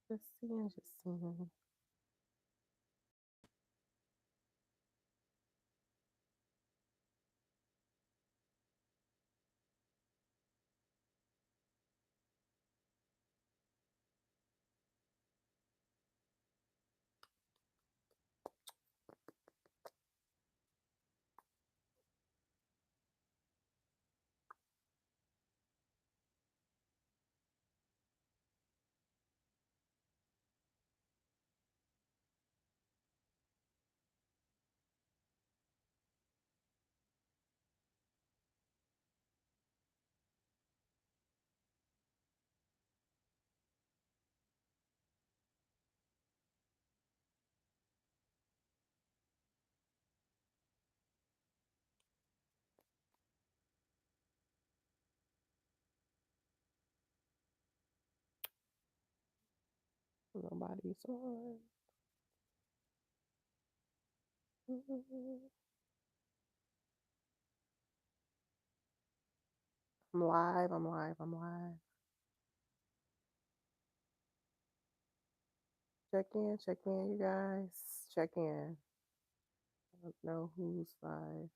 Just seeing, just seeing. Nobody's on. I'm live, I'm live, I'm live. Check in, you guys. Check in. I don't know who's live.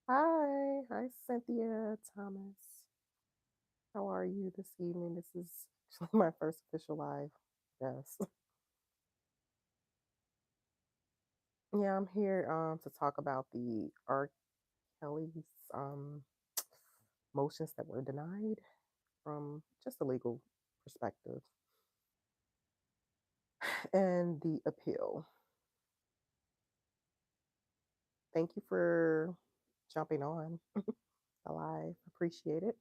Hi, Cynthia Thomas. How are you this evening? This is actually my first official live. Yes. Yeah, I'm here to talk about the R. Kelly's motions that were denied from just a legal perspective and the appeal. Thank you for jumping on alive. Appreciate it.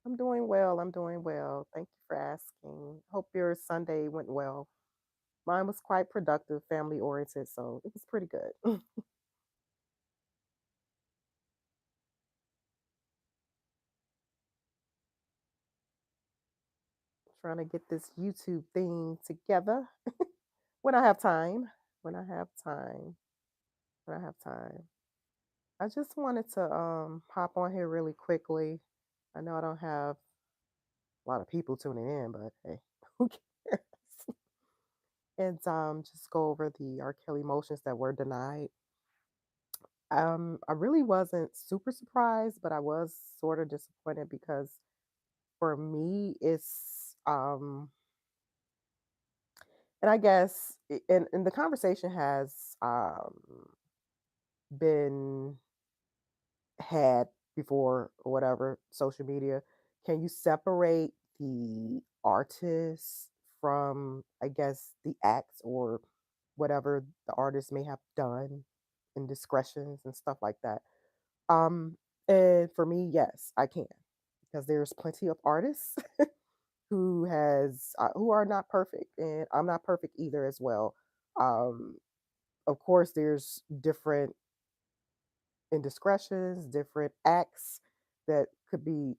I'm doing well. I'm doing well. Thank you for asking. Hope your Sunday went well. Mine was quite productive, family oriented, so it was pretty good. Trying to get this YouTube thing together when I have time. When I have time. When I have time. I just wanted to hop on here really quickly. I know I don't have a lot of people tuning in, but hey, who cares? And just go over the R. Kelly motions that were denied. I really wasn't super surprised, but I was sort of disappointed because for me, it's and I guess and the conversation has been had before or whatever social media. Can you separate the artist from, I guess, the acts or whatever the artist may have done, indiscretions and stuff like that? Um, and for me, yes, I can, because there's plenty of artists who are not perfect, and I'm not perfect either as well. Um, of course, there's different indiscretions, different acts that could be,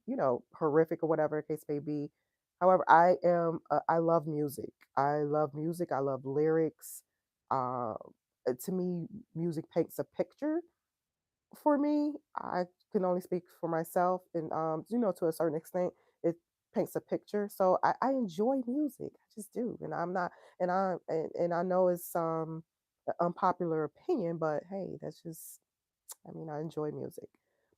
horrific or whatever the case may be. However, I love music. I love music. I love lyrics. Uh, to me, music paints a picture for me. I can only speak for myself, and to a certain extent, it paints a picture. So I enjoy music. I just do, and I'm not, and I know it's an unpopular opinion, but hey, that's just. I mean, I enjoy music,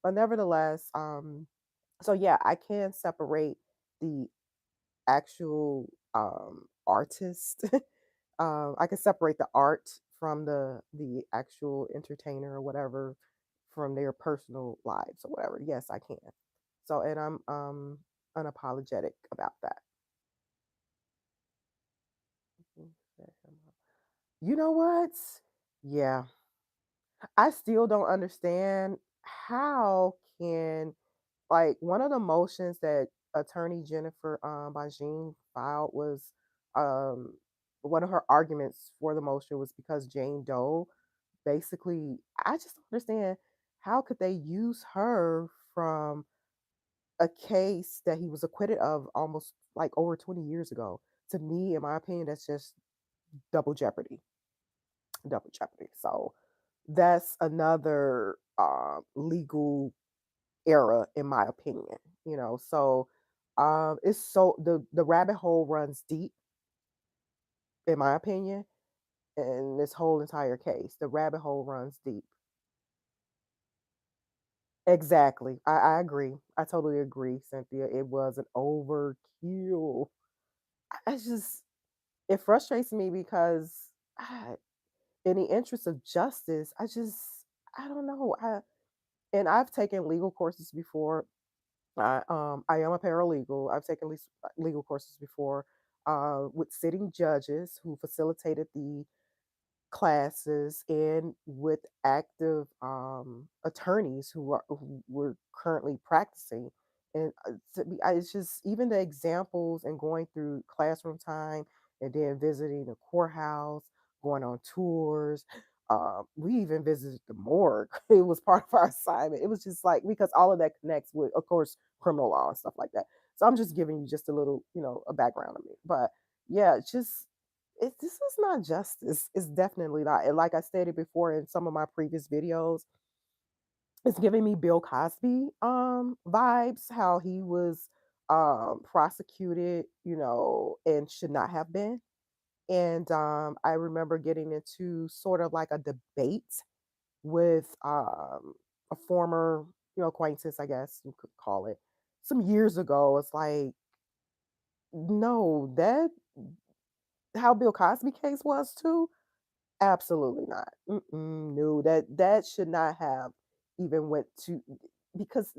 but nevertheless, so yeah, I can separate the actual artist. I can separate the art from the actual entertainer or whatever from their personal lives or whatever. Yes, I can. So, and I'm unapologetic about that. You know what? Yeah, I still don't understand how can, like, one of the motions that attorney Jennifer Bajin filed was um one of her arguments for the motion was because Jane Doe basically, I just don't understand how could they use her from a case that he was acquitted of almost like over 20 years ago. To me, in my opinion, that's just double jeopardy. Double jeopardy. So that's another legal era, in my opinion. So It's so the rabbit hole runs deep, in my opinion, in this whole entire case. The rabbit hole runs deep. Exactly. I agree. I totally agree, Cynthia. It was an overkill. I just it frustrates me because in the interest of justice, I don't know. And I've taken legal courses before. I am a paralegal. I've taken legal courses before with sitting judges who facilitated the classes and with active attorneys who were currently practicing. And it's just even the examples and going through classroom time and then visiting the courthouse, going on tours. We even visited the morgue. It was part of our assignment. It was just like because all of that connects with, of course, criminal law and stuff like that. So I'm just giving you just a little, a background of me. But yeah, it's just this is not justice. It's definitely not. And like I stated before in some of my previous videos, it's giving me Bill Cosby vibes, how he was prosecuted, and should not have been. And I remember getting into sort of like a debate with a former, acquaintance, I guess you could call it, some years ago. It's like, no, that how Bill Cosby case was too. Absolutely not. No, that should not have even went to because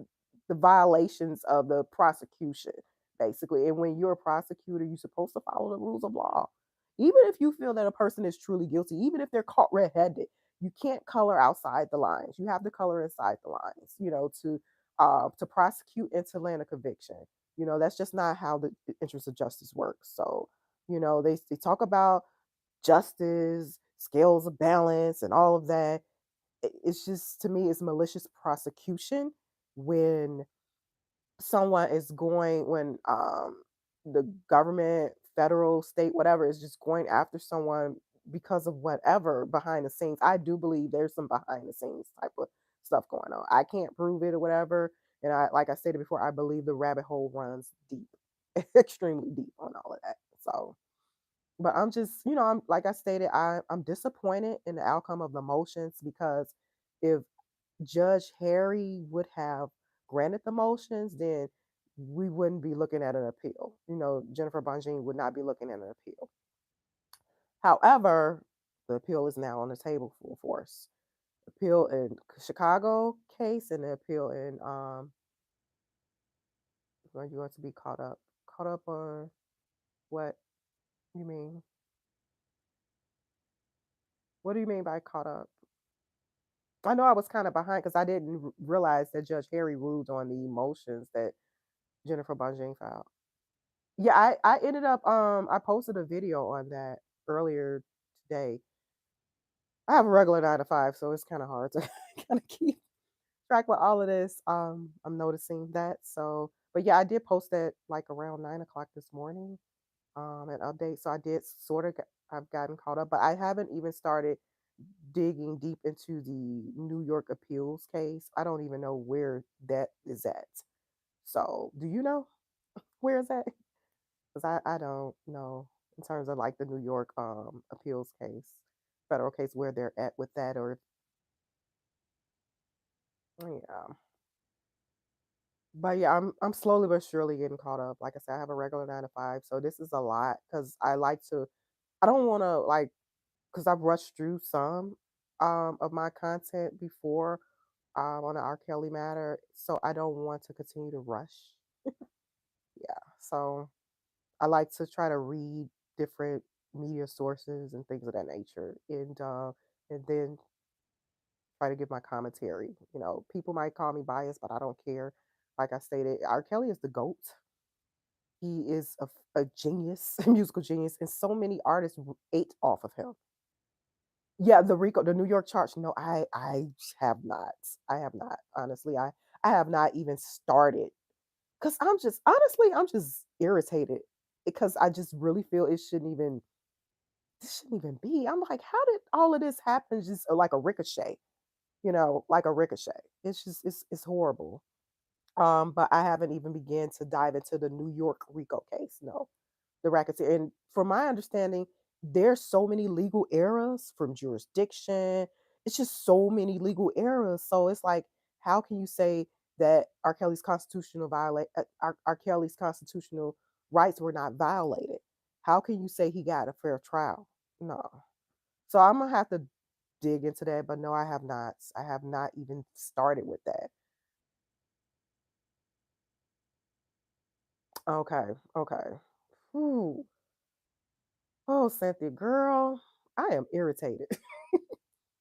the violations of the prosecution, basically. And when you're a prosecutor, you're supposed to follow the rules of law. Even if you feel that a person is truly guilty, even if they're caught red-handed, you can't color outside the lines. You have to color inside the lines, to prosecute and to land a conviction. That's just not how the interest of justice works. So, they talk about justice, scales of balance, and all of that. It's just to me, it's malicious prosecution when someone is going when the government, federal, state, whatever, is just going after someone because of whatever behind the scenes. I do believe there's some behind the scenes type of stuff going on. I can't prove it or whatever. And like I stated before, I believe the rabbit hole runs deep, extremely deep on all of that. So but I'm just, I'm like I stated, I'm disappointed in the outcome of the motions because if Judge Harry would have granted the motions, then we wouldn't be looking at an appeal. Jennifer Bonjean would not be looking at an appeal. However, the appeal is now on the table full force. Appeal in Chicago case and the appeal in when you want to be caught up. Caught up on what you mean? What do you mean by caught up? I know I was kinda behind because I didn't realize that Judge Harry ruled on the motions that Jennifer Bonjean filed. Yeah, I ended up, I posted a video on that earlier today. I have a regular 9 to 5, so it's kinda hard to kinda keep track with all of this. I'm noticing that, so but yeah, I did post that, like, around 9 o'clock this morning, an update, so I did sorta I've gotten caught up, but I haven't even started digging deep into the New York appeals case. I don't even know where that is at. So, do you know where is that? Because I don't know in terms of like the New York appeals case, federal case, where they're at with that, or yeah. But yeah, I'm slowly but surely getting caught up. Like I said, I have a regular 9 to 5, so this is a lot because I like to. I don't want to like because I've rushed through some of my content before on the R. Kelly matter, so I don't want to continue to rush. Yeah, so I like to try to read different media sources and things of that nature, and then try to give my commentary. People might call me biased, but I don't care. Like I stated, R. Kelly is the goat. He is a genius, a musical genius, and so many artists ate off of him. Yeah, the New York charts. No, I have not. I have not. Honestly, I have not even started. Cause I'm just irritated because I just really feel this shouldn't even be. I'm like, how did all of this happen just like a ricochet? Like a ricochet. It's just it's horrible. But I haven't even began to dive into the New York RICO case. No, the racketeer. And from my understanding, there's so many legal errors from jurisdiction. It's just so many legal errors. So it's like, how can you say that R. Kelly's constitutional rights were not violated? How can you say he got a fair trial? No. So I'm gonna have to dig into that. But no, I have not. I have not even started with that. Okay. Okay. Ooh. Oh, Cynthia, girl, I am irritated.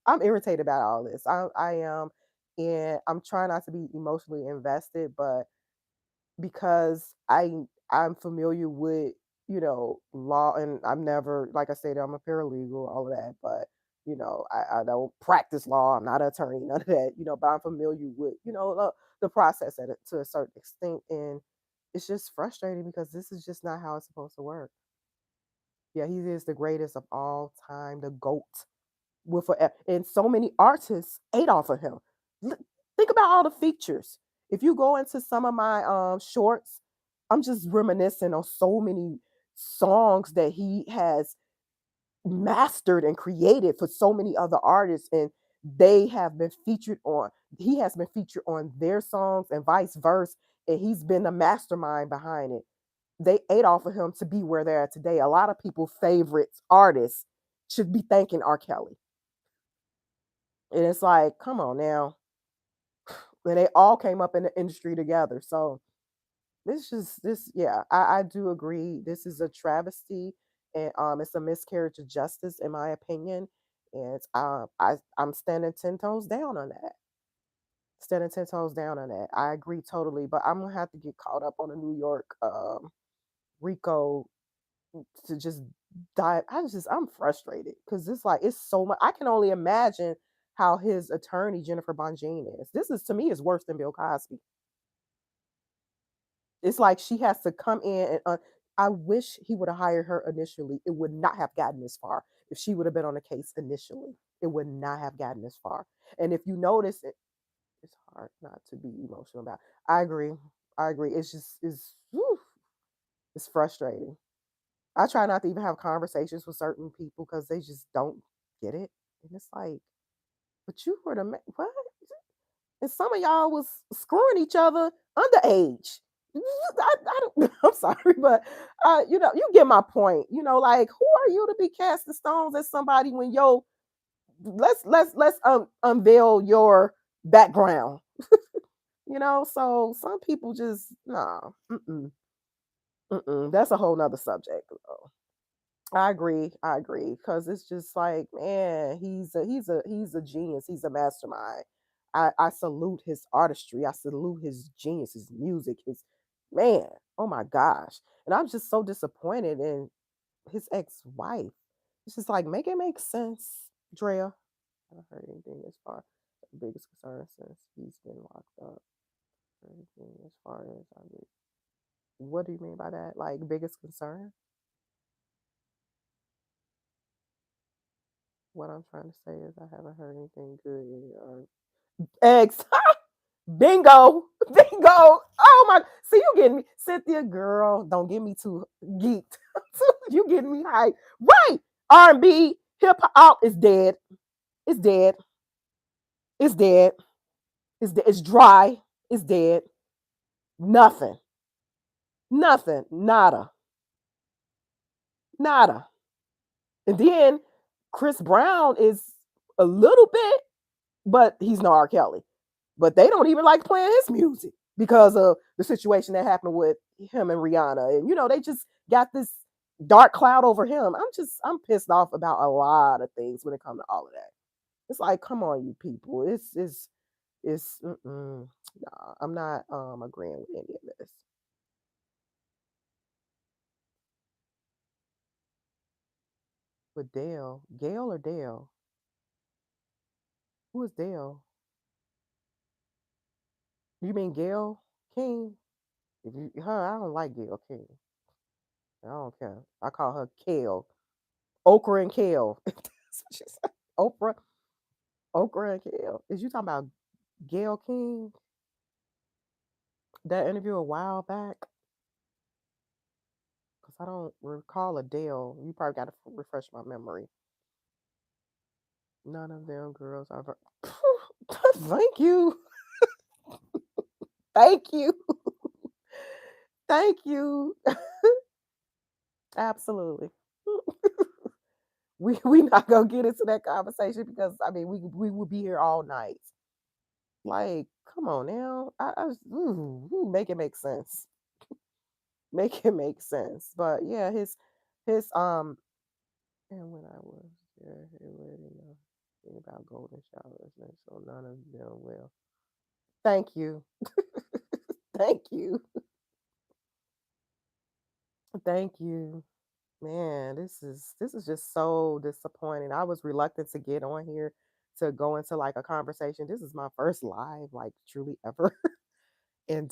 I'm irritated about all this. I am, and I'm trying not to be emotionally invested, but because I'm familiar with law, and I'm never, like I said, I'm a paralegal, all of that, but I don't practice law. I'm not an attorney, none of that, but I'm familiar with the process to a certain extent, and it's just frustrating because this is just not how it's supposed to work. Yeah, he is the greatest of all time, the GOAT. And so many artists ate off of him. L- Think about all the features. If you go into some of my shorts, I'm just reminiscing on so many songs that he has mastered and created for so many other artists, and they have been featured on. He has been featured on their songs and vice versa, and he's been the mastermind behind it. They ate off of him to be where they're at today. A lot of people favorites artists should be thanking R. Kelly. And it's like, come on now. And they all came up in the industry together. So yeah, I do agree. This is a travesty, and it's a miscarriage of justice in my opinion. And I'm standing 10 toes down on that. Standing 10 toes down on that. I agree totally. But I'm gonna have to get caught up on the New York Rico to just dive. I'm frustrated because it's like it's so much. I can only imagine how his attorney Jennifer Bonjean is. This is to me is worse than Bill Cosby. It's like she has to come in and I wish he would have hired her initially. It would not have gotten this far if she would have been on the case initially. It would not have gotten this far. And if you notice, it's hard not to be emotional about. I agree. I agree. It's just it's frustrating. I try not to even have conversations with certain people because they just don't get it. And it's like, but you were the what? And some of y'all was screwing each other underage. I don't, I'm sorry, but you get my point. Like who are you to be casting stones at somebody when let's unveil your background. So some people just nah, that's a whole nother subject. Though. I agree. I agree because it's just like, man, he's a genius. He's a mastermind. I salute his artistry. I salute his genius, his music, his man. Oh my gosh! And I'm just so disappointed in his ex-wife. It's just like make it make sense, Drea. I haven't heard anything as far the biggest concern since he's been locked up. Anything as far as I mean, what do you mean by that? Like biggest concern? What I'm trying to say is I haven't heard anything good or eggs. Bingo. Bingo. Oh my. See, you getting me. Cynthia, girl, don't get me too geeked. You getting me hype. Right. R&B, hip hop is dead. It's dead. It's dead. It's dry. It's dead. Nothing. Nothing. Nada. Nada. And then Chris Brown is a little bit, but he's no R. Kelly. But they don't even like playing his music because of the situation that happened with him and Rihanna. And they just got this dark cloud over him. I'm pissed off about a lot of things when it comes to all of that. It's like, come on, you people. Nah, I'm not agreeing with any of this. With Dale, Gail or Dale? Who is Dale? You mean Gail King? If you her, I don't like Gail King. I don't care. I call her Kale. Okra and Kale. That's what she said. Oprah, Okra and Kale. Is you talking about Gail King? That interview a while back, because I don't recall Adele. You probably got to refresh my memory. None of them girls are. Thank you. Thank you. Thank you. Absolutely. We not gonna get into that conversation because I mean we will be here all night. Like, come on now. Make it make sense. Make it make sense. But yeah, his and when I was there, it really thing about golden showers, and so none of them will. Thank you. Thank you. Thank you. Man, this is just so disappointing. I was reluctant to get on here to go into like a conversation. This is my first live, like truly ever. And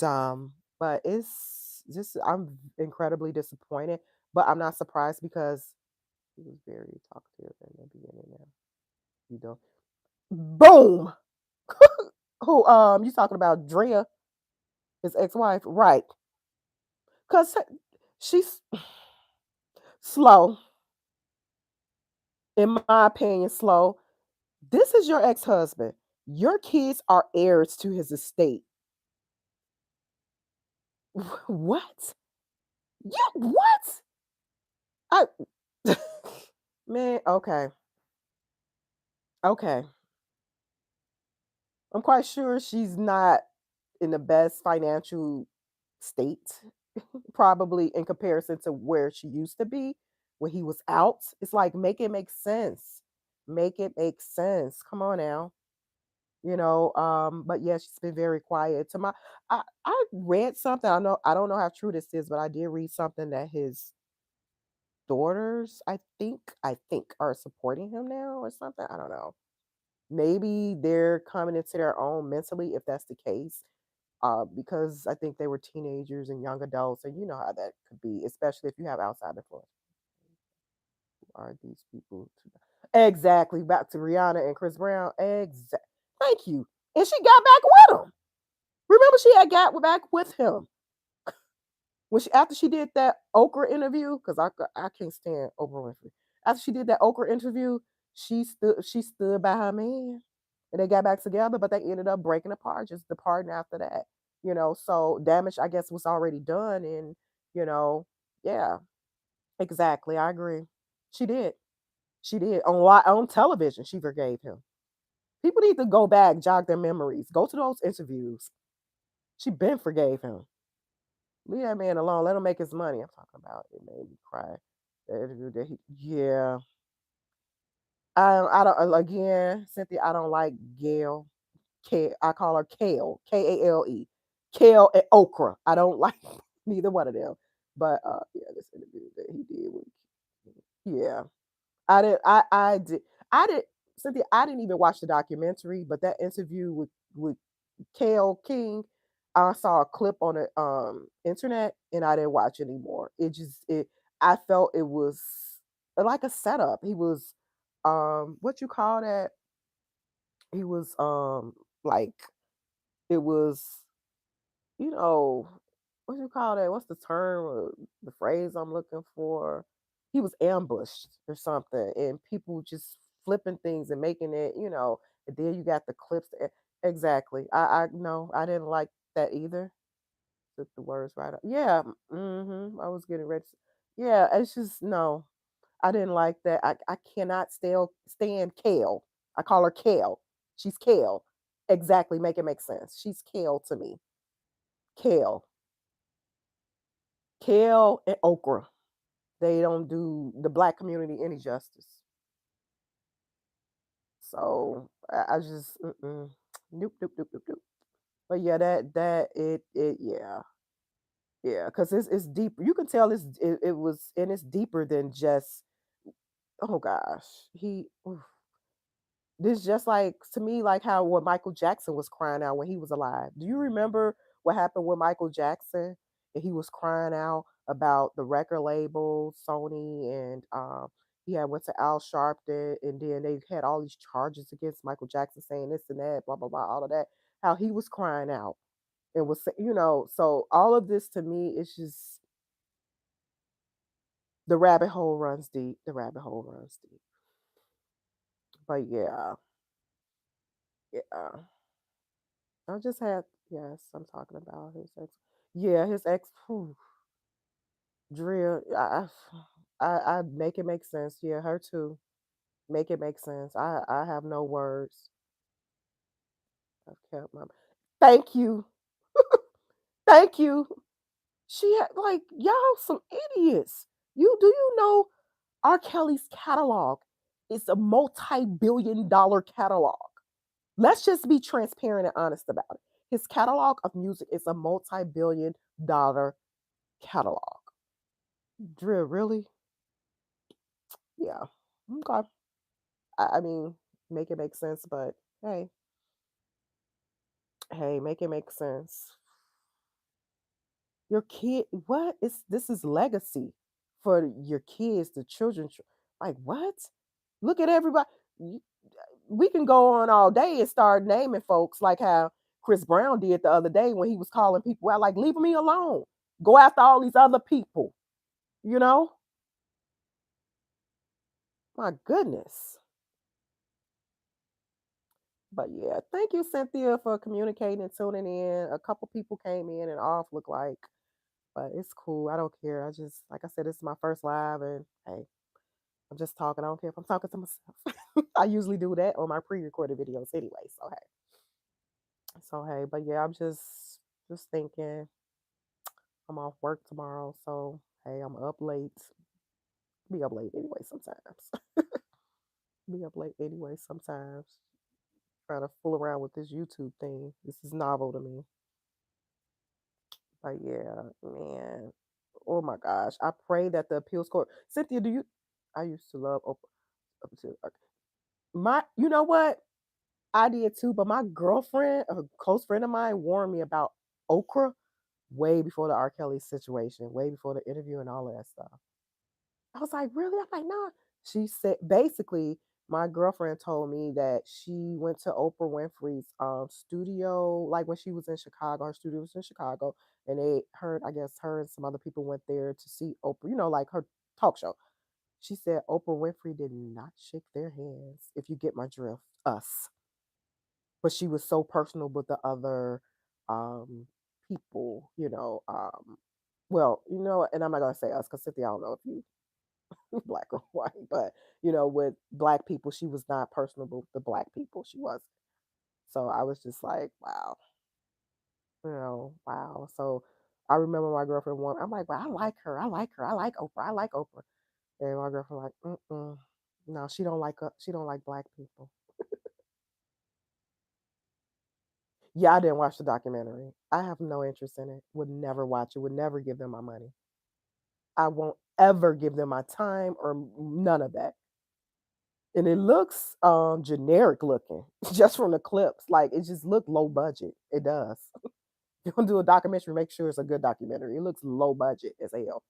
but it's just I'm incredibly disappointed, but I'm not surprised because he was very talkative in the beginning now. You know. Boom. Who you talking about Drea, his ex-wife? Right. Cause she's slow, in my opinion, slow. This is your ex-husband. Your kids are heirs to his estate. What? Yeah, what? I man, okay. Okay. I'm quite sure she's not in the best financial state, probably in comparison to where she used to be when he was out. It's like make it make sense. Make it make sense. Come on now. But yeah, she's been very quiet. I read something. I don't know how true this is, but I did read something that his daughters, I think are supporting him now or something. I don't know. Maybe they're coming into their own mentally if that's the case. Because I think they were teenagers and young adults, and you know how that could be, especially if you have outside influence. Who are these people? Exactly. Back to Rihanna and Chris Brown. Exactly. Thank you. And she got back with him. Remember, she had got back with him when after she did that Oprah interview. Because I can't stand Oprah Winfrey. After she did that Oprah interview, she stood by her man, and they got back together. But they ended up breaking apart, just departing after that. So damage I guess was already done, and you know, yeah, exactly. I agree. She did. She did on television. She forgave him. People need to go back, jog their memories, go to those interviews. She been forgave him. Leave that man alone. Let him make his money. I'm talking about it made me cry. The interview that yeah. I don't again, Cynthia. I don't like Gail. I call her Kale. Kale. Kale and Okra. I don't like neither one of them. But yeah, this interview that he did with yeah. I did Cynthia, I didn't even watch the documentary, but that interview with Kale King, I saw a clip on the internet and I didn't watch anymore. It I felt it was like a setup. He was what you call that? He was like it was you know, what you call that? What's the term or the phrase I'm looking for? He was ambushed or something, and people just flipping things and making it. And then you got the clips. Exactly. I no, I didn't like that either. Took the words right up. Yeah. I was getting ready. Yeah, it's just no. I didn't like that. I cannot stand Kale. I call her Kale. She's Kale. Exactly. Make it make sense. She's Kale to me. Kale. Kale and okra. They don't do the black community any justice. So I just nope, nope, nope, nope, nope. But yeah, that yeah, because it's deep. You can tell it was and it's deeper than just oh gosh he. Oof. This just like to me like how what Michael Jackson was crying out when he was alive. Do you remember what happened with Michael Jackson? And he was crying out about the record label, Sony, and he had went to Al Sharpton, and then they had all these charges against Michael Jackson saying this and that, blah blah blah, all of that. How he was crying out. and was so all of this to me is just the rabbit hole runs deep. The rabbit hole runs deep. But yeah, yeah. I just had yes, I'm talking about his ex. Yeah, his ex. Whew, Drill. I make it make sense. Yeah, her too. Make it make sense. I have no words. I've kept my. Thank you. Thank you. She had like y'all some idiots. You know R. Kelly's catalog is a multi-billion-dollar catalog. Let's just be transparent and honest about it. His catalog of music is a multi-billion-dollar catalog. Drill, really? Yeah. Okay. I mean, make it make sense, but hey, hey, make it make sense. Your kid, what is this? Is legacy for your kids, the children. Like what? Look at everybody. y- We can go on all day and start naming folks like how Chris Brown did the other day when he was calling people out, like, leave me alone. Go after all these other people, you know? My goodness. But yeah, thank you, Cynthia, for communicating and tuning in. A couple people came in and off look like, but it's cool. I don't care. I just, like I said, this is my first live, and hey, I'm just talking. I don't care if I'm talking to myself. I usually do that on my pre-recorded videos anyway. So hey, but yeah, I'm just thinking I'm off work tomorrow, so hey, I'm up late. Be up late anyway sometimes. Be up late anyway sometimes. Trying to fool around with this YouTube thing. This is novel to me. But yeah, man. Oh my gosh. I pray that the appeals court. Cynthia, do you? I used to love Oprah. My, you know what? I did too, but my girlfriend, a close friend of mine, warned me about okra way before the R. Kelly situation, way before the interview and all of that stuff. I was like, really? I'm like, nah. She said basically, my girlfriend told me that she went to Oprah Winfrey's studio, like when she was in Chicago. Her studio was in Chicago, and they heard, I guess, her and some other people went there to see Oprah. Like her talk show. She said Oprah Winfrey did not shake their hands. If you get my drift, us, but she was so personal with the other um people. Well, and I'm not gonna say us because Cynthia, I don't know if you black or white, but with black people, she was not personable with the black people. She was. So I was just like, wow, wow. So I remember my girlfriend one. I'm like, well, I like her. I like her. I like Oprah. I like Oprah. And my girlfriend like, no, she don't like she don't like black people. Yeah, I didn't watch the documentary. I have no interest in it. Would never watch it. Would never give them my money. I won't ever give them my time or none of that. And it looks generic looking just from the clips. Like it just looked low budget. It does. You're gonna do a documentary, make sure it's a good documentary. It looks low budget as hell.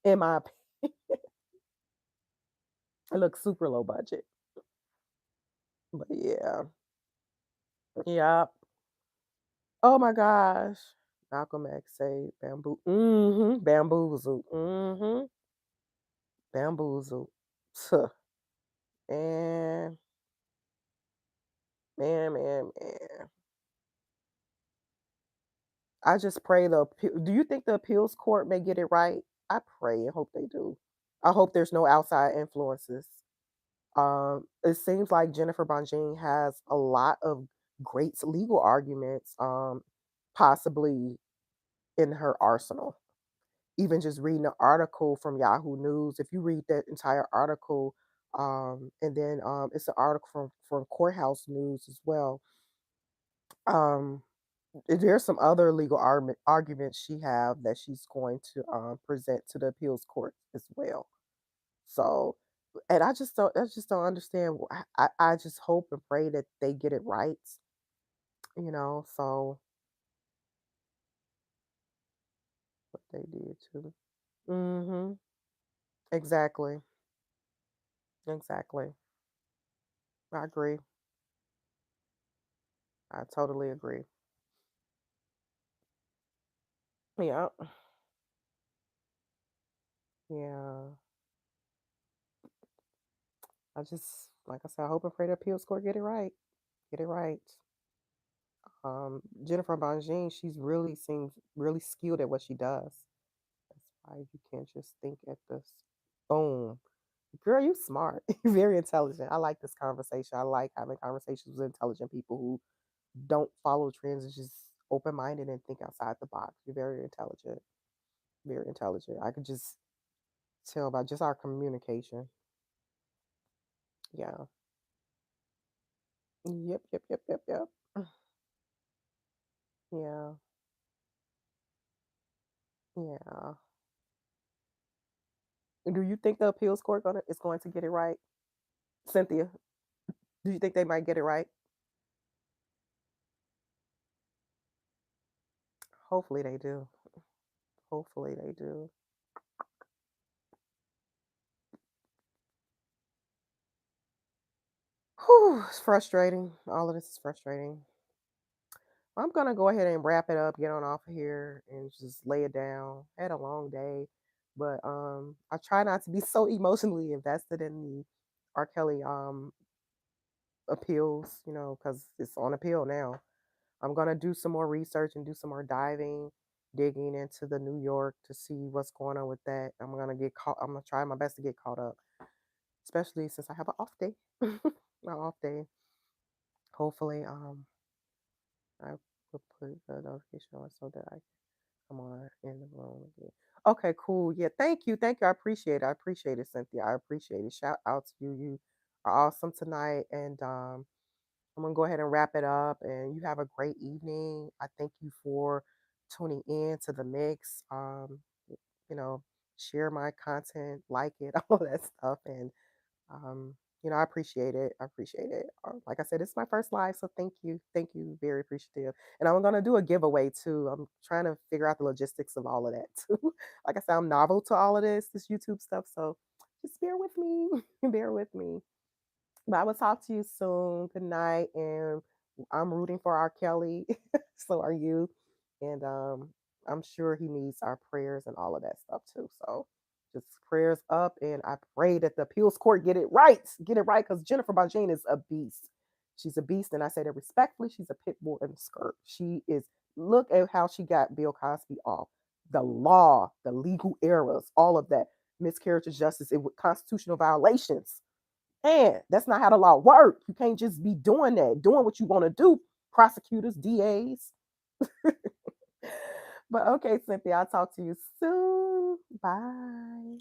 In my opinion, it looks super low budget. But yeah. Yeah. Oh my gosh. Malcolm X say bamboo. Bamboozle. Bamboozle. Tuh. Man, man. I just pray do you think the appeals court may get it right? I pray and hope they do. I hope there's no outside influences. It seems like Jennifer Bonjean has a lot of great legal arguments, possibly in her arsenal. Even just reading the article from Yahoo News, if you read that entire article, and then it's an article from Courthouse News as well. Um, there's some other legal arguments she have that she's going to present to the appeals court as well. So, and I just don't understand. I just hope and pray that they get it right. So what they did too. Mm-hmm. Exactly. Exactly. I agree. I totally agree. Yeah. Yeah. I just, like I said, I hope and pray the appeals court get it right. Get it right. Jennifer Bonjean, she's really seems really skilled at what she does. That's why you can't just think at this. Boom. Girl, you smart. You're very intelligent. I like this conversation. I like having conversations with intelligent people who don't follow trends and just open minded and think outside the box. You're very intelligent. Very intelligent. I could just tell by just our communication. Yeah. Yep, yep, yep, yep, yep. Yeah. Yeah. Do you think the appeals court is going to get it right? Cynthia, do you think they might get it right? Hopefully they do. Hopefully they do. Whew, it's frustrating. All of this is frustrating. I'm gonna go ahead and wrap it up, get on off of here, and just lay it down. Had a long day, but I try not to be so emotionally invested in the R. Kelly appeals, because it's on appeal now. I'm gonna do some more research and do some more diving, digging into the New York to see what's going on with that. I'm gonna try my best to get caught up, especially since I have an off day. My off day. Hopefully, I will put the notification on so that I come on in the room again. Okay, cool. Yeah, thank you. Thank you. I appreciate it. I appreciate it, Cynthia. I appreciate it. Shout out to you. You are awesome tonight. And I'm gonna go ahead and wrap it up. And you have a great evening. I thank you for tuning in to the mix. You know, share my content, like it, all that stuff. And um, I appreciate it. I appreciate it. Like I said, it's my first live, so thank you. Thank you. Very appreciative. And I'm gonna do a giveaway too. I'm trying to figure out the logistics of all of that too. Like I said, I'm novel to all of this YouTube stuff, so just bear with me. Bear with me. But I will talk to you soon. Good night. And I'm rooting for R. Kelly. So are you. And I'm sure he needs our prayers and all of that stuff too. So just prayers up. And I pray that the appeals court get it right. Get it right. Because Jennifer Bajane is a beast. She's a beast. And I say that respectfully. She's a pit bull in a skirt. She is, look at how she got Bill Cosby off. The law, the legal errors, all of that. Miscarriage of justice, constitutional violations, and that's not how the law works. You can't just be doing that, doing what you want to do, prosecutors, DAs. But okay, Cynthia, I'll talk to you soon. Bye.